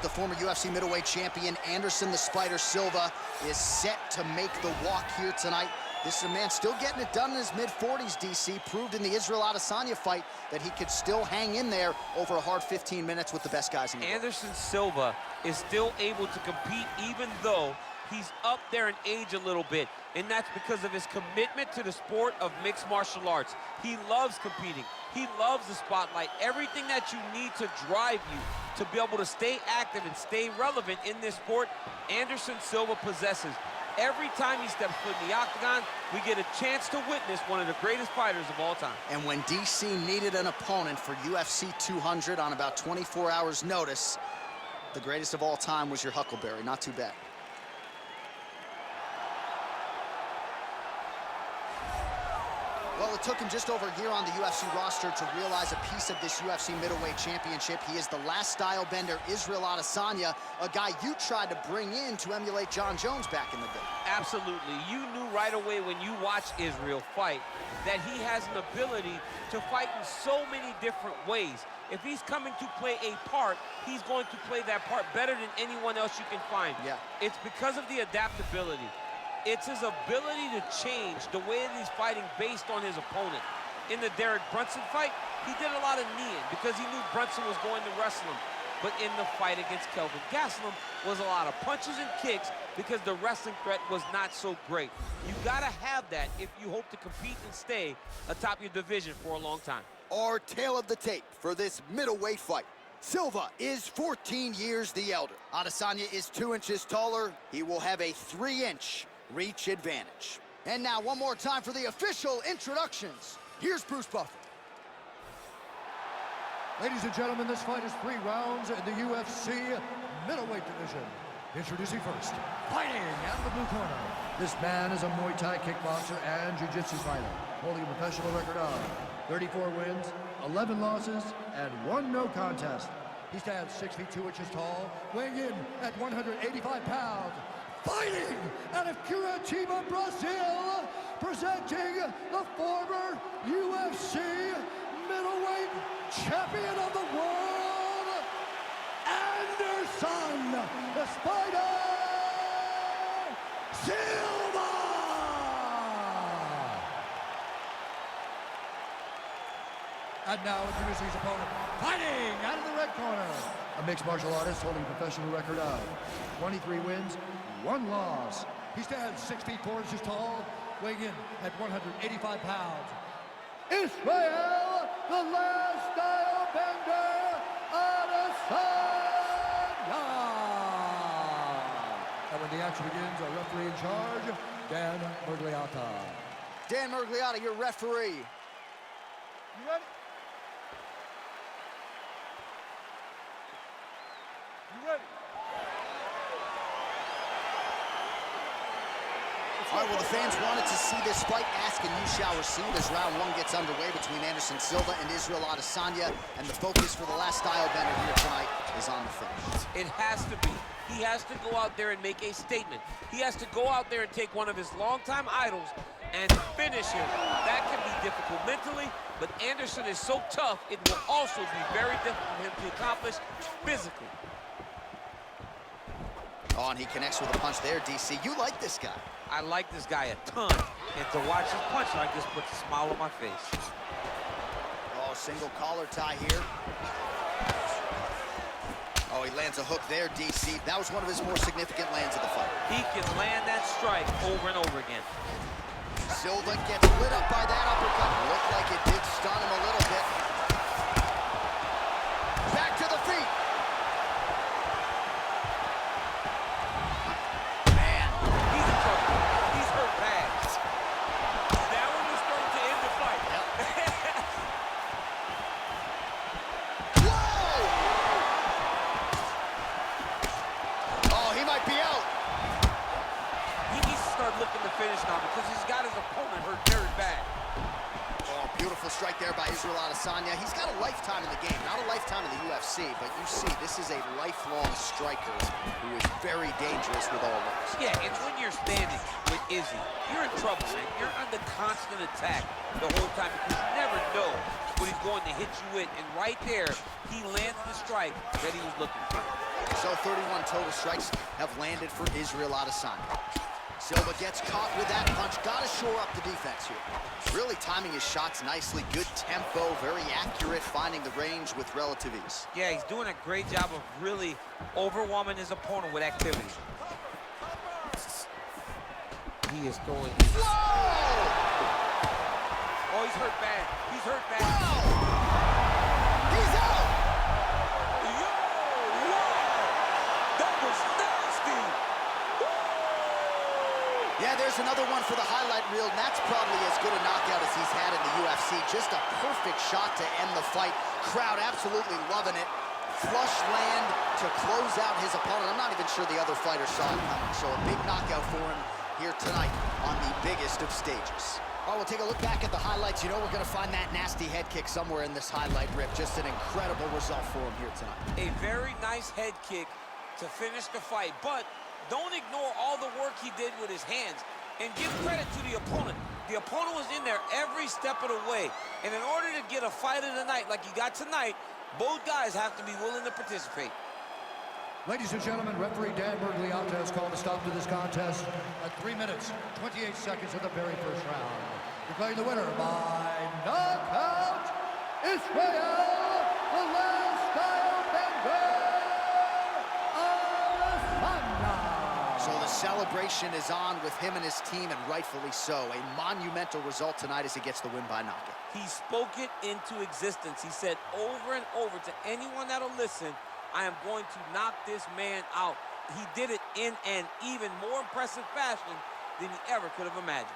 the former UFC middleweight champion Anderson the Spider Silva is set to make the walk here tonight. This is a man still getting it done in his mid-40s, DC. Proved in the Israel Adesanya fight that he could still hang in there over a hard 15 minutes with the best guys in the world. Anderson Silva is still able to compete even though he's up there in age a little bit, and that's because of his commitment to the sport of mixed martial arts. He loves competing. He loves the spotlight. Everything that you need to drive you to be able to stay active and stay relevant in this sport, Anderson Silva possesses. Every time he steps foot in the octagon, we get a chance to witness one of the greatest fighters of all time. And when DC needed an opponent for UFC 200 on about 24 hours notice, the greatest of all time was your Huckleberry. Not too bad. Well, it took him just over a year on the UFC roster to realize a piece of this UFC middleweight championship. He is the last style bender, Israel Adesanya, a guy you tried to bring in to emulate John Jones back in the day. Absolutely. You knew right away when you watched Israel fight that he has an ability to fight in so many different ways. If he's coming to play a part, he's going to play that part better than anyone else you can find. Yeah. It's because of the adaptability. It's his ability to change the way that he's fighting based on his opponent. In the Derek Brunson fight, he did a lot of kneeing because he knew Brunson was going to wrestle him. But in the fight against Kelvin Gastelum was a lot of punches and kicks because the wrestling threat was not so great. You gotta have that if you hope to compete and stay atop your division for a long time. Our tale of the tape for this middleweight fight. Silva is 14 years the elder. Adesanya is 2 inches taller. He will have a 3-inch reach advantage. And now one more time for the official introductions. Here's Bruce Buffer. Ladies and gentlemen, this fight is 3 rounds in the UFC middleweight division. Introducing first, fighting out of the blue corner. This man is a Muay Thai kickboxer and jiu-jitsu fighter, holding a professional record of 34 wins, 11 losses, and 1 no contest. He stands 6 feet 2 inches tall, weighing in at 185 pounds. Fighting out of Curitiba, Brazil, presenting the former UFC middleweight champion of the world, Anderson the Spider Silva! And now introducing his opponent, fighting out of the red corner, a mixed martial artist holding a professional record of 23 wins, 1 loss. He stands 6 feet 4 inches tall, weighing in at 185 pounds. Israel, the last style bender, Adesanya! And when the action begins, our referee in charge, Dan Murgliata. Dan Murgliata, your referee. You ready? You ready? All right, well, the fans wanted to see this fight. Ask and you shall receive as round 1 gets underway between Anderson Silva and Israel Adesanya. And the focus for the last style bender here tonight is on the finish. It has to be. He has to go out there and make a statement. He has to go out there and take one of his longtime idols and finish him. That can be difficult mentally, but Anderson is so tough, it will also be very difficult for him to accomplish physically. Oh, and he connects with a punch there, DC. You like this guy. I like this guy a ton, and to watch his punch like this puts a smile on my face. Oh, single collar tie here. Oh, he lands a hook there, DC. That was one of his more significant lands of the fight. He can land that strike over and over again. Silva gets lit up by that uppercut. Looked like it did stun him a little bit. Back to the feet. Man, he's in trouble. He's hurt bad. That one is starting to end the fight. Whoa! Oh, he might be out. He needs to start looking to finish now because he's got his opponent hurt very bad. Oh, beautiful strike there by Israel Adesanya. He's got a lifetime in the game, not a lifetime in the UFC, but you see, this is a lifelong striker who is very dangerous with all those. Yeah, it's when you're standing with Izzy. You're in trouble, man. You're under constant attack the whole time because you never know what he's going to hit you with. And right there, he lands the strike that he was looking for. So 31 total strikes have landed for Israel Adesanya. Silva gets caught with that punch. Got to shore up the defense here. Really timing his shots nicely. Good tempo, very accurate, finding the range with relative ease. Yeah, he's doing a great job of really overwhelming his opponent with activity. He is throwing. Whoa! Oh, he's hurt bad. He's hurt bad. Wow! He's out! Yo! Wow! That was nasty! Yeah, there's another one for the highlight reel, and that's probably as good a knockout as he's had in the UFC. Just a perfect shot to end the fight. Crowd absolutely loving it. Flush land to close out his opponent. I'm not even sure the other fighter saw it coming. So a big knockout for him here tonight on the biggest of stages. Oh, we'll take a look back at the highlights. You know we're going to find that nasty head kick somewhere in this highlight rip. Just an incredible result for him here tonight. A very nice head kick to finish the fight, but don't ignore all the work he did with his hands, and give credit to the opponent. The opponent was in there every step of the way, and in order to get a fight of the night like you got tonight, both guys have to be willing to participate. Ladies and gentlemen, referee Dan Bergliata has called a stop to this contest at 3 minutes, 28 seconds of the very first round. Declaring the winner by knockout, Israel, the last style bender, Adesanya. So the celebration is on with him and his team, and rightfully so. A monumental result tonight as he gets the win by knockout. He spoke it into existence. He said over and over to anyone that'll listen, I am going to knock this man out. He did it in an even more impressive fashion than he ever could have imagined.